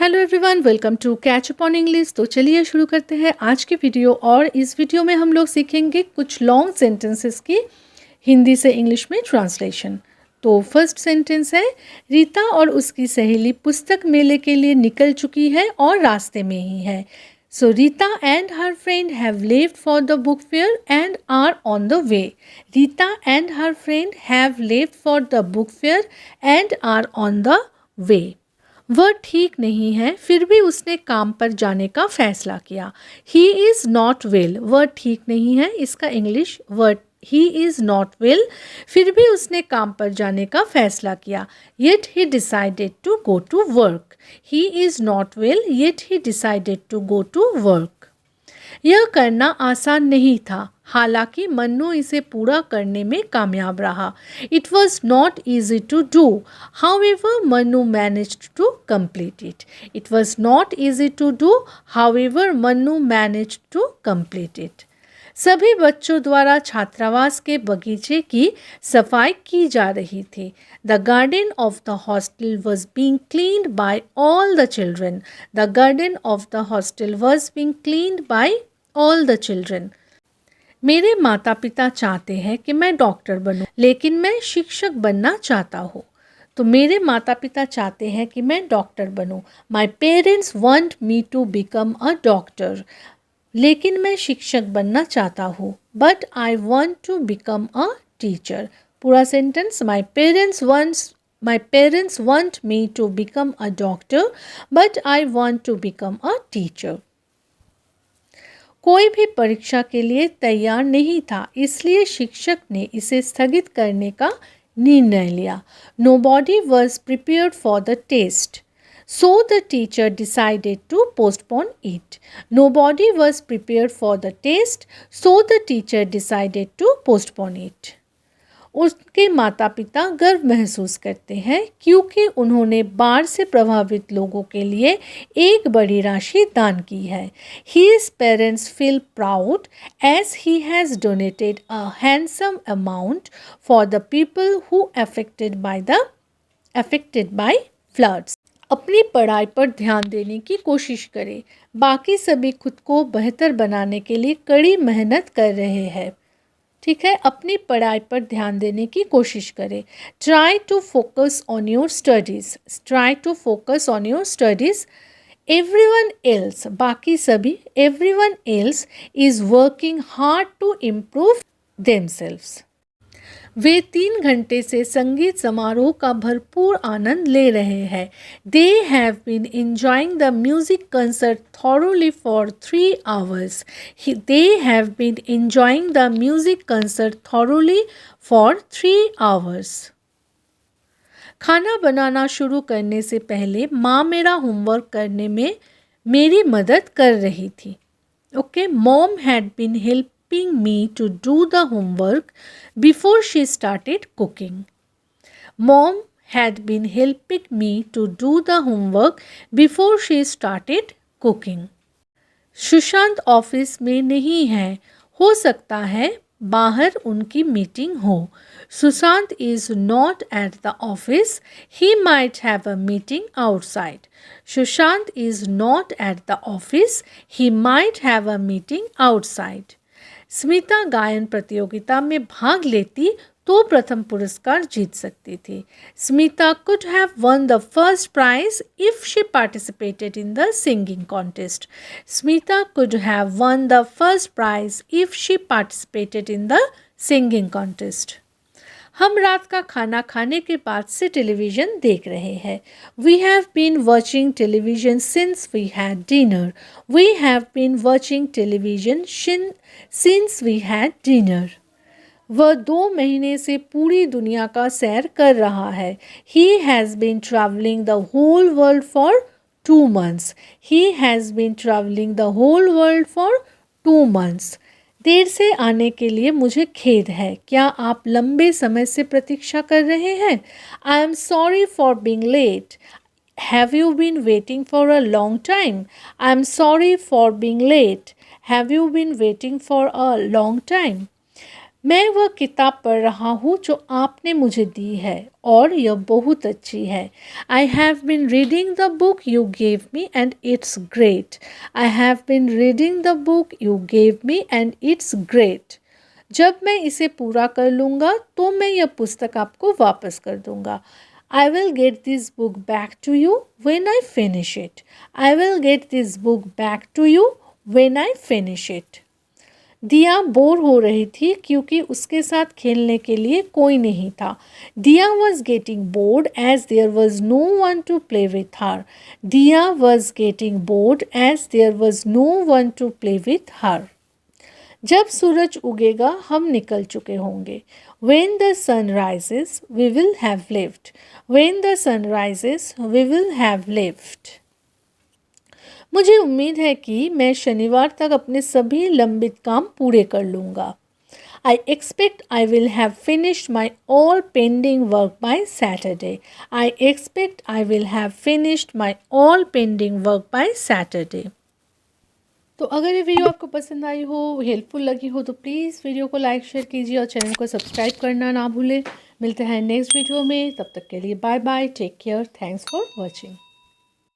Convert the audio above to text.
Hello everyone, welcome to catch up on English. तो चलिए शुरू करते हैं आज की वीडियो। और इस वीडियो में हम लोग सीखेंगे कुछ लॉन्ग सेंटेंसेस की हिंदी से इंग्लिश में ट्रांसलेशन। तो फर्स्ट सेंटेंस है, रीता और उसकी सहेली पुस्तक मेले के लिए निकल चुकी है और रास्ते में ही है। So Rita and her friend have left for the book fair and are on the way. Rita and her friend have left for the book fair and are on the way. वह ठीक नहीं है, फिर भी उसने काम पर जाने का फैसला किया। He is not well. वह ठीक नहीं है, इसका English word he is not well, फिर भी उसने काम पर जाने का फैसला किया। Yet he decided to go to work. He is not well, yet he decided to go to work. यह करना आसान नहीं था, हालांकि मन्नू इसे पूरा करने में कामयाब रहा। It was not easy to do, however Mannu managed to complete it. It was not easy to do, however Mannu managed to complete it. सभी बच्चों द्वारा छात्रावास के बगीचे की सफाई की जा रही थी। The garden of the hostel was being cleaned by all the children. The garden of the hostel was being cleaned by all the children. मेरे माता पिता चाहते हैं कि मैं डॉक्टर बनूं, लेकिन मैं शिक्षक बनना चाहता हूँ। तो मेरे माता पिता चाहते हैं कि मैं डॉक्टर बनूं। My parents want me to become a doctor, लेकिन मैं शिक्षक बनना चाहता हूँ। But I want to become a teacher. पूरा sentence, my parents want me to become a doctor, but I want to become a teacher. कोई भी परीक्षा के लिए तैयार नहीं था, इसलिए शिक्षक ने इसे स्थगित करने का निर्णय लिया। Nobody was prepared for the test, so the teacher decided to postpone it. Nobody was prepared for the test, so the teacher decided to postpone it. उसके माता पिता गर्व महसूस करते हैं क्योंकि उन्होंने बाढ़ से प्रभावित लोगों के लिए एक बड़ी राशि दान की है। His parents feel proud as he has donated a handsome amount for the people who affected by floods. अपनी पढ़ाई पर ध्यान देने की कोशिश करें। बाकी सभी खुद को बेहतर बनाने के लिए कड़ी मेहनत कर रहे हैं। ठीक है, अपनी पढ़ाई पर ध्यान देने की कोशिश करें। Try to focus on your studies. Try to focus on your studies. Everyone else, बाकी सभी, everyone else is working hard to improve themselves. वे 3 घंटे से संगीत समारोह का भरपूर आनंद ले रहे हैं। They have been enjoying the music concert thoroughly for 3 hours. They have been enjoying the music concert thoroughly for 3 hours. खाना बनाना शुरू करने से पहले माँ मेरा होमवर्क करने में मेरी मदद कर रही थी। Okay, mom had been helping me to do the homework before she started cooking. Mom had been helping me to do the homework before she started cooking. Sushant office में नहीं है, हो सकता है बाहर उनकी मीटिंग हो। Sushant is not at the office, he might have a meeting outside. Sushant is not at the office, he might have a meeting outside. Smita गायन प्रतियोगिता में भाग लेती तो प्रथम पुरस्कार जीत सकती थी। Smita could have won the first prize if she participated in the singing contest. Smita could have won the first prize if she participated in the singing contest. हम रात का खाना खाने के बाद से टेलीविज़न देख रहे हैं। We have been watching television since we had dinner. We have been watching television since we had dinner. वह 2 महीने से पूरी दुनिया का सैर कर रहा है। He has been travelling the whole world for 2 months. He has been travelling the whole world for 2 months. देर से आने के लिए मुझे खेद है। क्या आप लंबे समय से प्रतीक्षा कर रहे हैं? I am sorry for being late. Have you been waiting for a long time? I am sorry for being late. Have you been waiting for a long time? मैं वह किताब पढ़ रहा हूँ जो आपने मुझे दी है और यह बहुत अच्छी है। I have been reading the book you gave me and it's great. I have been reading the book you gave me and it's great. जब मैं इसे पूरा कर लूँगा तो मैं यह पुस्तक आपको वापस कर दूँगा। I will get this book back to you when I finish it. I will get this book back to you when I finish it. दिया बोर हो रही थी क्योंकि उसके साथ खेलने के लिए कोई नहीं था। दिया was getting bored as there was no one to play with her. दिया was getting bored as there was no one to play with her. जब सूरज उगेगा हम निकल चुके होंगे। When the sun rises, we will have left. When the sun rises, we will have left. मुझे उम्मीद है कि मैं शनिवार तक अपने सभी लंबित काम पूरे कर लूँगा। I expect I will have finished my all pending work by Saturday. I expect I will have finished my all pending work by Saturday. तो अगर ये वीडियो आपको पसंद आई हो, हेल्पफुल लगी हो तो प्लीज़ वीडियो को लाइक शेयर कीजिए और चैनल को सब्सक्राइब करना ना भूलें। मिलते हैं नेक्स्ट वीडियो में, तब तक के लिए bye bye, take care, thanks for watching.